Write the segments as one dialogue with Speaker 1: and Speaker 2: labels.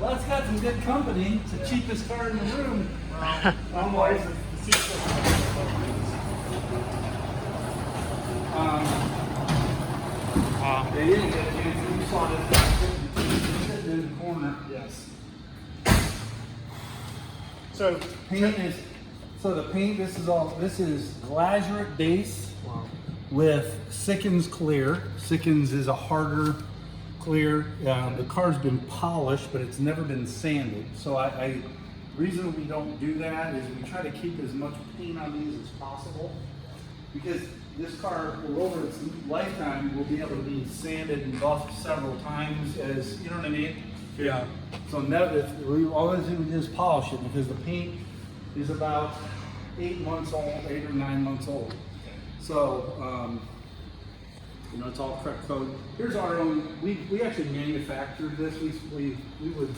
Speaker 1: Well, it's got some good company. It's the cheapest car in the room. Almost. They didn't get it. You saw it sitting in the corner.
Speaker 2: Yes. So
Speaker 1: the paint. This is glazurate base with Sikkens clear. Sikkens is a harder clear. The car's been polished, but it's never been sanded. So the reason we don't do that is we try to keep as much paint on these as possible, because this car, over its lifetime, will be able to be sanded and buffed several times, as you know what I mean?
Speaker 2: yeah.
Speaker 1: So all we do is polish it, because the paint is about 8 months old, 8 or 9 months old. So, it's all correct code. Here's our own, we actually manufactured this. We would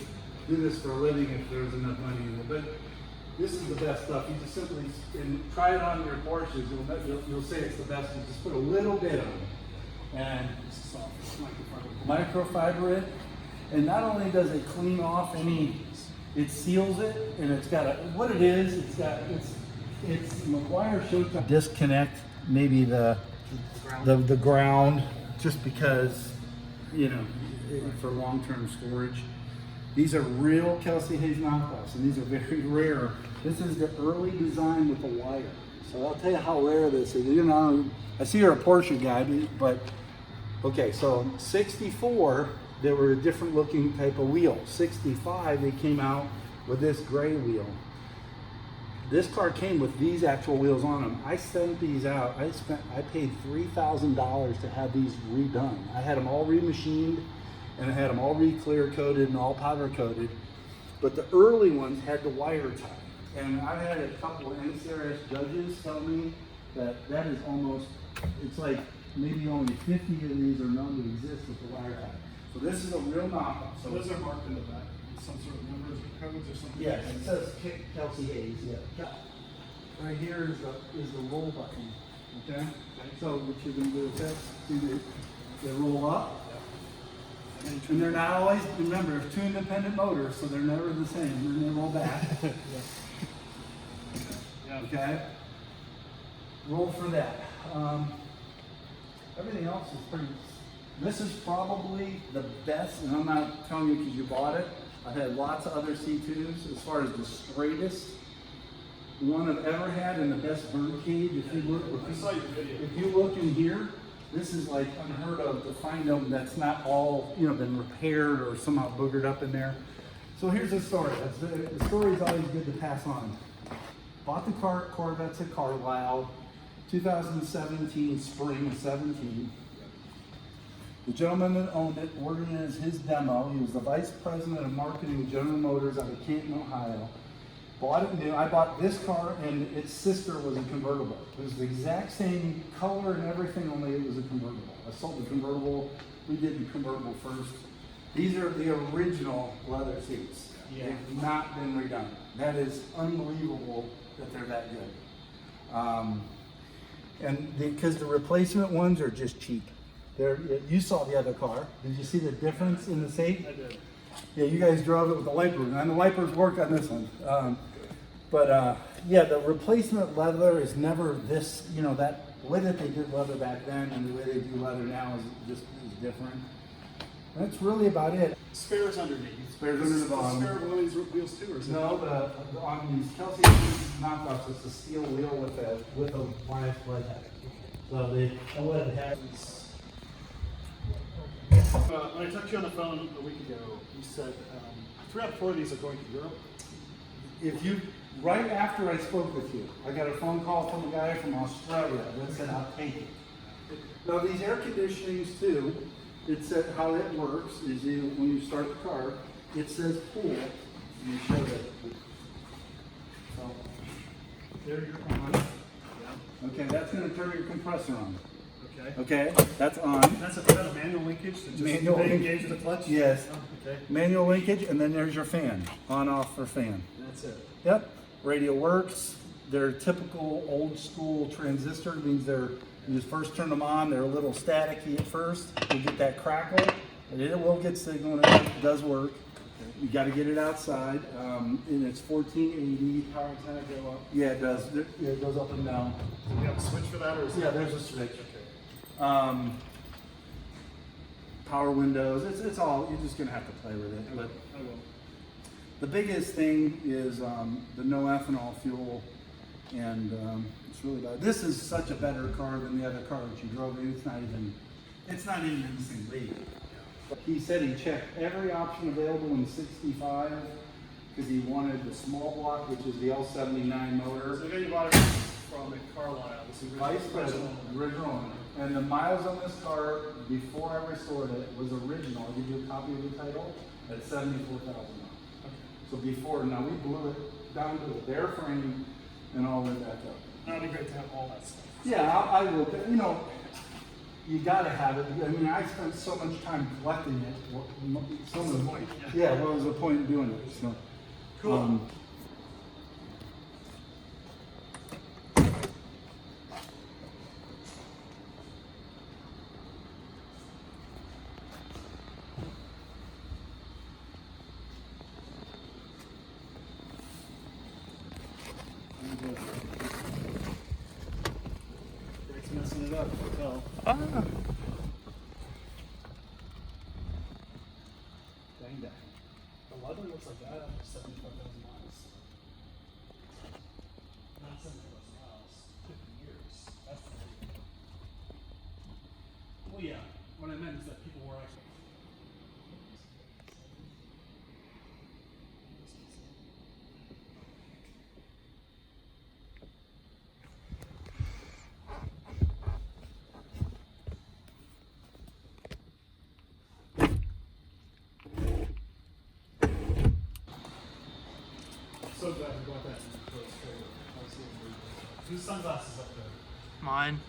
Speaker 1: do this for a living if there was enough money in it. But this is the best stuff. You just simply try it on your Porsches. You'll say it's the best. You just put a little bit on it. And it's soft. Microfiber it. And not only does it clean off it seals it, and it's got it's McGuire showed disconnect maybe the ground, just because, for long-term storage. These are real Kelsey Hayes knockoffs, and these are very rare. This is the early design with the wire. So I'll tell you how rare this is. I see you're a Porsche guy, but okay, so 64, there were a different looking type of wheel. 65, they came out with this gray wheel. This car came with these actual wheels on them. I sent these out. I paid $3,000 to have these redone. I had them all remachined, and I had them all re-clear coated and all powder coated. But the early ones had the wire tie. And I've had a couple of NCRS judges tell me that is almost, it's like maybe only 50 of these are known to exist with the wire tie. So this is a real knockoff. So
Speaker 2: those are marked in the back. Some sort of numbers or codes or something?
Speaker 1: Yes, it says Kelsey Hayes, yeah. Right here is the roll button, okay? So what you're gonna do is they roll up, and they're not always, remember, two independent motors, so they're never the same, and then they roll back. Okay? Roll for that. Everything else is pretty, this is probably the best, and I'm not telling you because you bought it. I've had lots of other C2s. As far as the straightest one I've ever had, and the best bird cage. If you look in here, this is like unheard of to find them that's not all been repaired or somehow boogered up in there. So here's the story. The story is always good to pass on. Bought the Corvettes at Carlisle, 2017 spring of 17. The gentleman that owned it ordered it as his demo. He was the vice president of marketing of General Motors out of Canton, Ohio. Bought it new. I bought this car, and its sister was a convertible. It was the exact same color and everything, only it was a convertible. I sold the convertible. We did the convertible first. These are the original leather seats. Yeah. They've not been redone. That is unbelievable that they're that good. Because the replacement ones are just cheap. You saw the other car. Did you see the difference in the seat?
Speaker 2: I did.
Speaker 1: Yeah, you guys drove it with the wipers, and the wipers work on this one. Yeah, the replacement leather is never this, that way that they did leather back then and the way they do leather now is different. That's really about it.
Speaker 2: Spares underneath.
Speaker 1: Spares under the bottom.
Speaker 2: Spare one of these wheels too, or is it?
Speaker 1: No, on these Kelsey knockoffs, it's a steel wheel with a bias lead head. So the lead head is.
Speaker 2: When I talked to you on the phone a week ago, you said 3 out of 4 of these are going to Europe.
Speaker 1: Right after I spoke with you, I got a phone call from a guy from Australia that said, I'll take it. Now these air conditionings too, it said how it works is when you start the car, it says cool, and you show it. So, there you're on. Yeah. Okay, that's going to turn your compressor on. Okay, that's on.
Speaker 2: That's a manual linkage that just engage the clutch?
Speaker 1: Yes.
Speaker 2: Oh, okay.
Speaker 1: Manual linkage, and then there's your fan. On, off, for fan.
Speaker 2: That's it.
Speaker 1: Yep. Radio works. They're typical old school transistor. It means you just first turn them on, they're a little staticky at first. You get that crackle, and it will get signal, and it does work. You got to get it outside, and it's 1480.
Speaker 2: Power antenna go up.
Speaker 1: Yeah, it does. It goes up and down.
Speaker 2: Do we have a switch for that, or is
Speaker 1: Yeah,
Speaker 2: it?
Speaker 1: there's a switch.
Speaker 2: Okay.
Speaker 1: Power windows. It's all. You're just gonna have to play with it.
Speaker 2: I will.
Speaker 1: But
Speaker 2: I will.
Speaker 1: the biggest thing is the no ethanol fuel, and it's really bad. This is such a better car than the other car that you drove in. It's not even in the same league. He said he checked every option available in 65 because he wanted the small block, which is the L79 motor.
Speaker 2: So the guy you bought it from at Carlisle, this is
Speaker 1: Vice President, original owner. And the miles on this car before I restored it was original. I'll give you a copy of the title at 74,000 miles.
Speaker 2: Okay.
Speaker 1: So before, now we blew it down to the bare frame and all the way back up.
Speaker 2: That'd be great to have all that stuff.
Speaker 1: Yeah, I will. You know, you gotta have it. I mean, I spent so much time collecting it.
Speaker 2: What's the point?
Speaker 1: Yeah, what was the point of doing it? So,
Speaker 2: Cool. Greg's messing it up, I can tell.
Speaker 1: dang that.
Speaker 2: The leather looks like that after 75,000 miles. Not 75,000 miles, 50 years. That's the thing. Well, yeah. What I meant is that people were actually. So glad we got that in the close trailer. Whose sunglasses up there?
Speaker 3: Mine.